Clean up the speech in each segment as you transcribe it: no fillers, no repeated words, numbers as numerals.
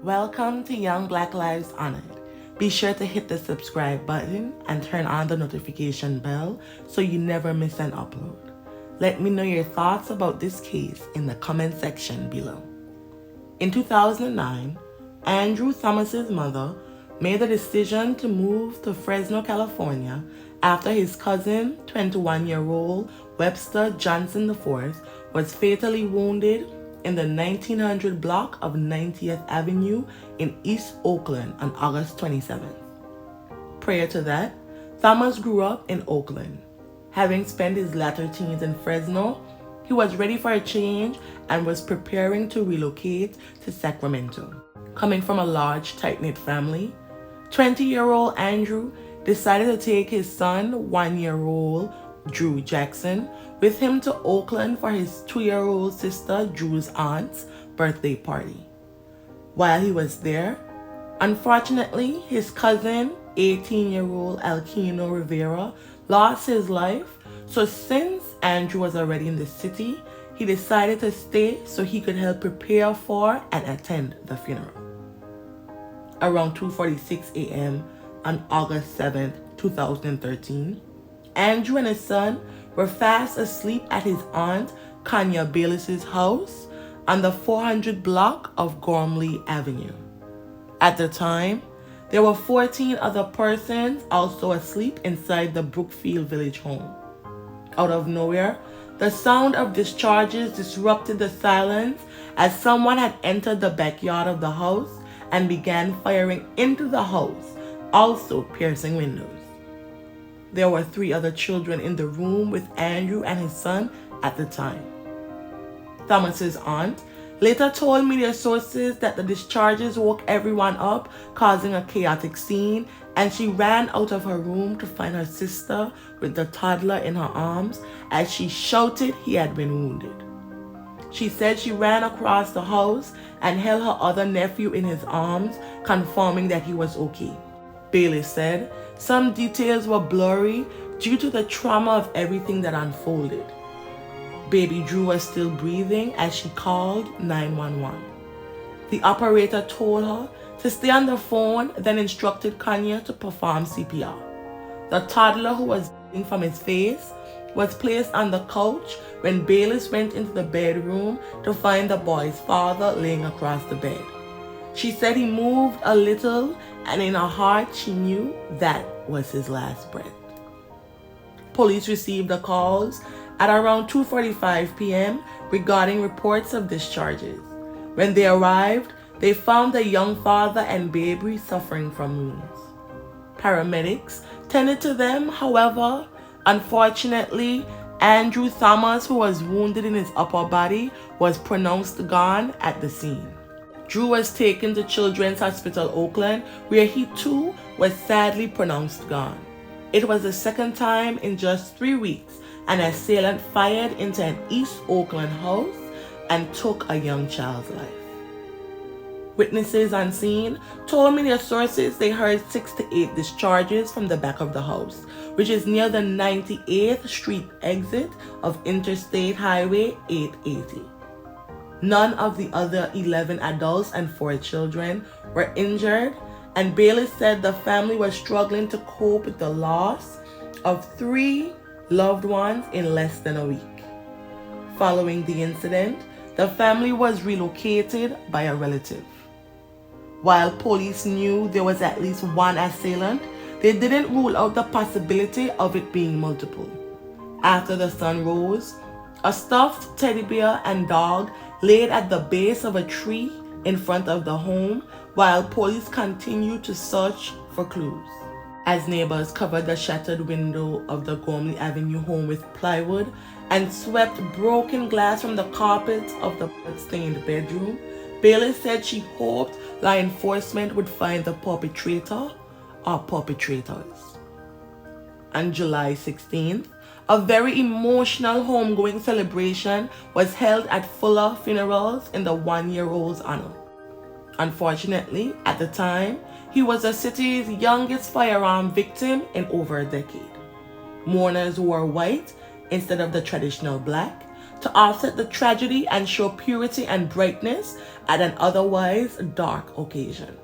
Welcome to Young Black Lives Honored. Be sure to hit the subscribe button and turn on the notification bell so you never miss an upload. Let me know your thoughts about this case in the comment section below. In 2009, Andrew Thomas's mother made the decision to move to Fresno, California after his cousin, 21-year-old Webster Johnson IV, was fatally wounded in the 1900 block of 90th Avenue in East Oakland on August 27th. Prior to that, Thomas grew up in Oakland. Having spent his latter teens in Fresno, he was ready for a change and was preparing to relocate to Sacramento. Coming from a large, tight-knit family, 20-year-old Andrew decided to take his son, 1-year-old Drew Jackson, with him to Oakland for his 2-year-old sister Drew's aunt's birthday party. While he was there, unfortunately, his cousin, 18-year-old Alquino Rivera, lost his life, so since Andrew was already in the city, he decided to stay so he could help prepare for and attend the funeral. Around 2:46 a.m. on August 7, 2013, Andrew and his son were fast asleep at his aunt Kanya Bayless's house on the 400 block of Gormley Avenue. At the time, there were 14 other persons also asleep inside the Brookfield Village home. Out of nowhere, the sound of discharges disrupted the silence as someone had entered the backyard of the house and began firing into the house, also piercing windows. There were 3 other children in the room with Andrew and his son at the time. Thomas's aunt later told media sources that the discharges woke everyone up, causing a chaotic scene, and she ran out of her room to find her sister with the toddler in her arms as she shouted he had been wounded. She said she ran across the house and held her other nephew in his arms, confirming that he was okay. Bailey said some details were blurry due to the trauma of everything that unfolded. Baby Drew was still breathing as she called 911. The operator told her to stay on the phone, then instructed Kanya to perform CPR. The toddler, who was bleeding from his face, was placed on the couch when Bayless went into the bedroom to find the boy's father laying across the bed. She said he moved a little, and in her heart she knew that was his last breath. Police received the calls at around 2:45 p.m. regarding reports of discharges. When they arrived, they found the young father and baby suffering from wounds. Paramedics tended to them, however. Unfortunately, Andrew Thomas, who was wounded in his upper body, was pronounced gone at the scene. Drew was taken to Children's Hospital Oakland, where he too was sadly pronounced gone. It was the second time in just 3 weeks an assailant fired into an East Oakland house and took a young child's life. Witnesses on scene told media sources they heard 6 to 8 discharges from the back of the house, which is near the 98th Street exit of Interstate Highway 880. None of the other 11 adults and 4 children were injured, and Bailey said the family was struggling to cope with the loss of 3 loved ones in less than a week. Following the incident, the family was relocated by a relative. While police knew there was at least one assailant, they didn't rule out the possibility of it being multiple. After the sun rose, a stuffed teddy bear and dog laid at the base of a tree in front of the home while police continued to search for clues. As neighbors covered the shattered window of the Gormley Avenue home with plywood and swept broken glass from the carpets of the blood-stained bedroom, Bailey said she hoped law enforcement would find the perpetrator or perpetrators. On July 16th, a very emotional homegoing celebration was held at Fuller Funerals in the 1-year-old's honor. Unfortunately, at the time, he was the city's youngest firearm victim in over a decade. Mourners wore white instead of the traditional black to offset the tragedy and show purity and brightness at an otherwise dark occasion.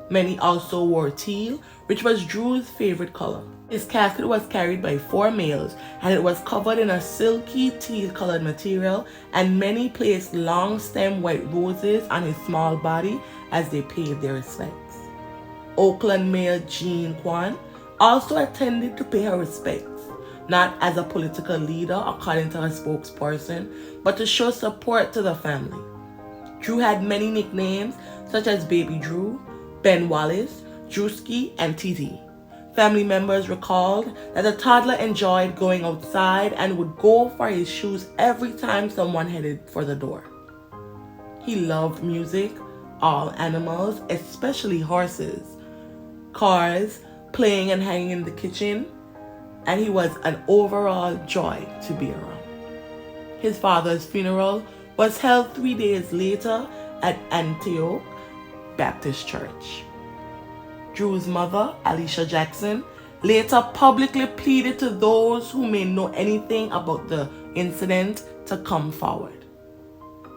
Many also wore teal, which was Drew's favorite color. His casket was carried by 4 males, and it was covered in a silky teal-colored material, and many placed long-stem white roses on his small body as they paid their respects. Oakland Mayor Jean Quan also attended to pay her respects, not as a political leader according to her spokesperson, but to show support to the family. Drew had many nicknames such as Baby Drew, Ben Wallace, Drewski, and TT. Family members recalled that the toddler enjoyed going outside and would go for his shoes every time someone headed for the door. He loved music, all animals, especially horses, cars, playing and hanging in the kitchen, and he was an overall joy to be around. His father's funeral was held 3 days later at Antioch Baptist Church. Drew's mother, Alicia Jackson, later publicly pleaded to those who may know anything about the incident to come forward.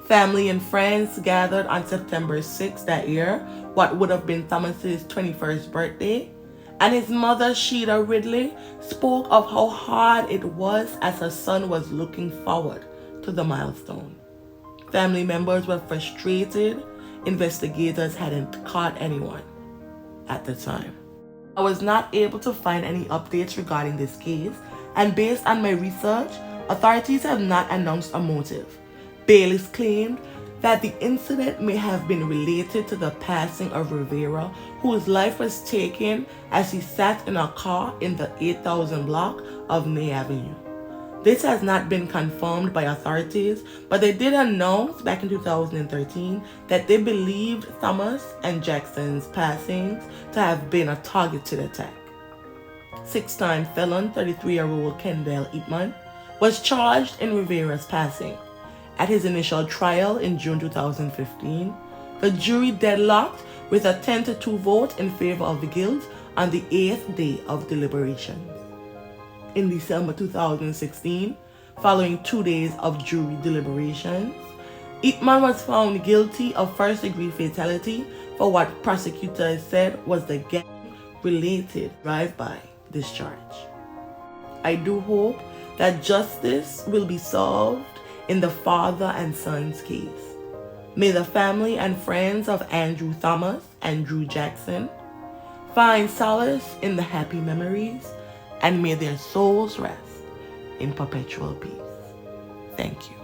Family and friends gathered on September 6 that year, what would have been Thomas's 21st birthday, and his mother, Sheila Ridley, spoke of how hard it was as her son was looking forward to the milestone. Family members were frustrated. Investigators hadn't caught anyone at the time. I was not able to find any updates regarding this case, and based on my research, authorities have not announced a motive. Bailiffs claimed that the incident may have been related to the passing of Rivera, whose life was taken as he sat in a car in the 8000 block of May Avenue. This has not been confirmed by authorities, but they did announce back in 2013 that they believed Thomas and Jackson's passings to have been a targeted attack. 6-time felon 33-year-old Kendall Eatman was charged in Rivera's passing. At his initial trial in June 2015, the jury deadlocked with a 10-2 vote in favor of the guilt on the 8th day of deliberations. In December 2016, following 2 days of jury deliberations, Eatman was found guilty of first-degree fatality for what prosecutors said was the gang-related drive-by discharge. I do hope that justice will be solved in the father and son's case. May the family and friends of Andrew Thomas and Drew Jackson find solace in the happy memories, and may their souls rest in perpetual peace. Thank you.